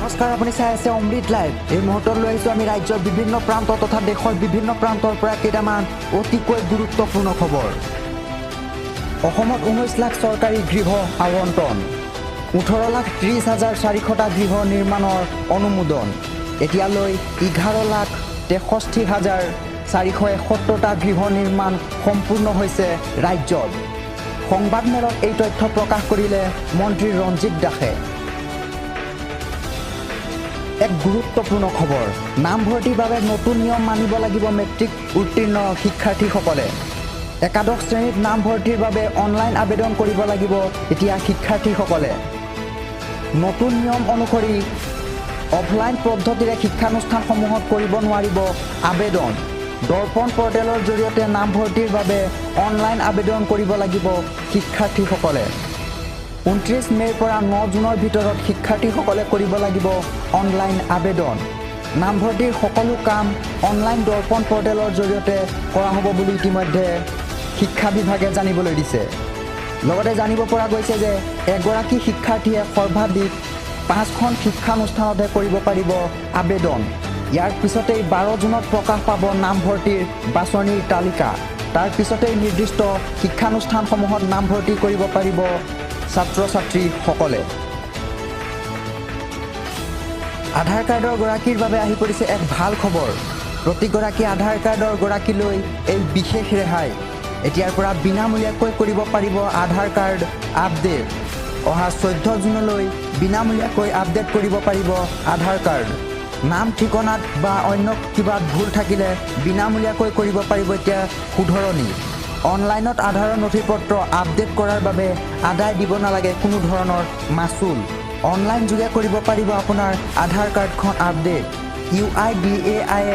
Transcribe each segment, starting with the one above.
নমস্কাৰ, আপুনি চাই আছে অমৃত লাইভ। এই মুহূৰ্তত লৈ আহিছোঁ আমি ৰাজ্যৰ বিভিন্ন প্ৰান্ত তথা দেশৰ বিভিন্ন প্ৰান্তৰ পৰা কেইটামান অতিকৈ গুৰুত্বপূৰ্ণ খবৰ। অসমত 19 লাখ চৰকাৰী গৃহ আবণ্টন, 18,30,400টা গৃহ নিৰ্মাণৰ অনুমোদন। এতিয়ালৈ 11,63,471টা গৃহ নিৰ্মাণ সম্পূৰ্ণ হৈছে ৰাজ্যত। সংবাদমেলত এই তথ্য প্ৰকাশ কৰিলে মন্ত্ৰী ৰঞ্জিত দাসে। এক গুৰুত্বপূৰ্ণ খবৰ, নামভৰ্তিৰ বাবে নতুন নিয়ম মানিব লাগিব মেট্ৰিক উত্তীৰ্ণ শিক্ষাৰ্থীসকলে। একাদশ শ্ৰেণীত নামভৰ্তিৰ বাবে অনলাইন আবেদন কৰিব লাগিব এতিয়া শিক্ষাৰ্থীসকলে। নতুন নিয়ম অনুসৰি অফলাইন পদ্ধতিৰে শিক্ষানুষ্ঠানসমূহত কৰিব নোৱাৰিব আবেদন। দৰ্পণ পৰ্টেলৰ জৰিয়তে নামভৰ্তিৰ বাবে অনলাইন আবেদন কৰিব লাগিব শিক্ষাৰ্থীসকলে। 29 মে'ৰ পৰা 9 জুনৰ ভিতৰত শিক্ষাৰ্থীসকলে কৰিব লাগিব অনলাইন আবেদন। নামভৰ্তিৰ সকলো কাম অনলাইন দৰ্পণ পৰ্টেলৰ জৰিয়তে কৰা হ'ব বুলি ইতিমধ্যে শিক্ষা বিভাগে জানিবলৈ দিছে। লগতে জানিব পৰা গৈছে যে এগৰাকী শিক্ষাৰ্থীয়ে সৰ্বাধিক 5খন শিক্ষানুষ্ঠানতহে কৰিব পাৰিব আবেদন। ইয়াৰ পিছতেই 12 জুনত প্ৰকাশ পাব নামভৰ্তিৰ বাছনিৰ তালিকা। তাৰ পিছতেই নিৰ্দিষ্ট শিক্ষানুষ্ঠানসমূহত নামভৰ্তি কৰিব পাৰিব ছাত্ৰ ছাত্ৰীসকলে। আধাৰ কাৰ্ডৰ গৰাকীৰ বাবে আহি পৰিছে এক ভাল খবৰ। প্ৰতিগৰাকী আধাৰ কাৰ্ডৰ গৰাকীলৈ এই বিশেষ ৰেহাই। এতিয়াৰ পৰা বিনামূলীয়াকৈ কৰিব পাৰিব আধাৰ কাৰ্ড আপডেট। অহা 14 জুনলৈ বিনামূলীয়াকৈ আপডেট কৰিব পাৰিব আধাৰ কাৰ্ড। নাম ঠিকনাত বা অন্য কিবা ভুল থাকিলে বিনামূলীয়াকৈ কৰিব পাৰিব এতিয়া শুধৰণি। অনলাইনত আধাৰৰ নথিপত্ৰ আপডেট কৰাৰ বাবে আদায় দিব নালাগে কোনো ধৰণৰ মাচুল। অনলাইন যোগে কৰিব পাৰিব আপোনাৰ আধাৰ কাৰ্ডখন আপডেট। UIDAI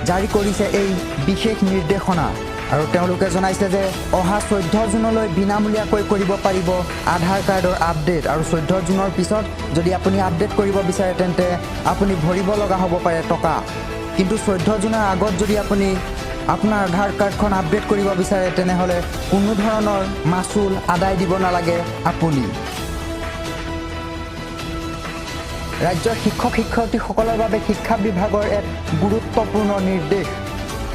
জাৰি কৰিছে এই বিশেষ নিৰ্দেশনা আৰু তেওঁলোকে জনাইছে যে অহা 14 জুনলৈ বিনামূলীয়াকৈ কৰিব পাৰিব আধাৰ কাৰ্ডৰ আপডেট। আৰু 14 জুনৰ পিছত যদি আপুনি আপডেট কৰিব বিচাৰে তেন্তে আপুনি ভৰিব লগা হ'ব পাৰে টকা। কিন্তু 14 জুনৰ আগত যদি আপুনি আপোনাৰ আধাৰ কাৰ্ডখন আপডেট কৰিব বিচাৰে তেনেহ'লে কোনো ধৰণৰ মাচুল আদায় দিব নালাগে আপুনি। ৰাজ্যৰ শিক্ষক শিক্ষয়িত্ৰীসকলৰ বাবে শিক্ষা বিভাগৰ এক গুৰুত্বপূৰ্ণ নিৰ্দেশ।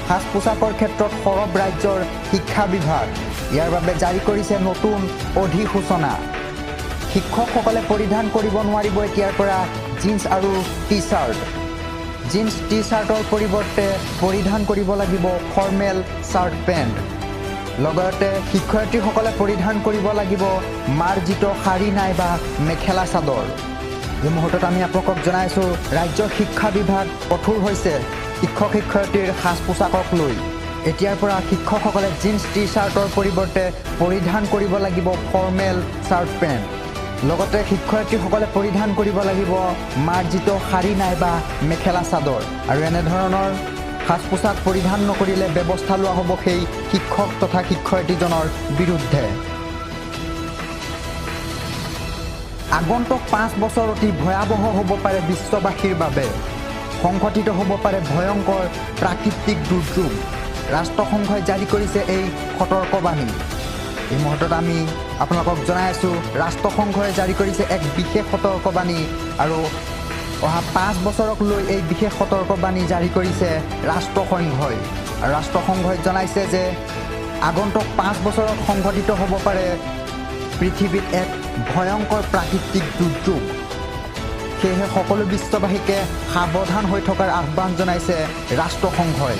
সাজ পোছাকৰ ক্ষেত্ৰত সৰব ৰাজ্যৰ শিক্ষা বিভাগ। ইয়াৰ বাবে জাৰি কৰিছে নতুন অধিসূচনা। শিক্ষকসকলে পৰিধান কৰিব নোৱাৰিব এতিয়াৰ পৰা জিন্স আৰু টি চাৰ্ট। জিন্স টি চাৰ্টৰ পৰিৱৰ্তে পৰিধান কৰিব লাগিব ফৰ্মেল চাৰ্ট পেণ্ট। লগতে শিক্ষয়িত্ৰীসকলে পৰিধান কৰিব লাগিব মাৰ্জিত শাৰী নাইবা মেখেলা চাদৰ। এই মুহূৰ্তত আমি আপোনালোকক জনাইছোঁ ৰাজ্যৰ শিক্ষা বিভাগ কঠোৰ হৈছে শিক্ষক শিক্ষয়িত্ৰীৰ সাজ পোছাকক লৈ। এতিয়াৰ পৰা শিক্ষকসকলে জিন্স টি চাৰ্টৰ পৰিৱৰ্তে পৰিধান কৰিব লাগিব ফৰ্মেল চাৰ্ট পেণ্ট। লগতে শিক্ষয়িত্ৰীসকলে পৰিধান কৰিব লাগিব মাৰ্জিত শাৰী নাইবা মেখেলা চাদৰ। আৰু এনেধৰণৰ সাজ পোছাক পৰিধান নকৰিলে ব্যৱস্থা লোৱা হ'ব সেই শিক্ষক তথা শিক্ষয়িত্ৰীজনৰ বিৰুদ্ধে। আগন্তুক 5 বছৰ অতি ভয়াৱহ হ'ব পাৰে বিশ্ববাসীৰ বাবে। সংঘটিত হ'ব পাৰে ভয়ংকৰ প্ৰাকৃতিক দুৰ্যোগ। ৰাষ্ট্ৰসংঘই জাৰি কৰিছে এই সতৰ্কবাণী। এই মুহূৰ্তত আমি আপোনালোকক জনাই আছোঁ ৰাষ্ট্ৰসংঘই জাৰি কৰিছে এক বিশেষ সতৰ্কবাণী আৰু অহা 5 বছৰক লৈ এই বিশেষ সতৰ্কবাণী জাৰি কৰিছে ৰাষ্ট্ৰসংঘই। আৰু ৰাষ্ট্ৰসংঘই জনাইছে যে আগন্তুক 5 বছৰত সংঘটিত হ'ব পাৰে পৃথিৱীত এক ভয়ংকৰ প্ৰাকৃতিক দুৰ্যোগ। সেয়েহে সকলো বিশ্ববাসীকে সাৱধান হৈ থকাৰ আহ্বান জনাইছে ৰাষ্ট্ৰসংঘই।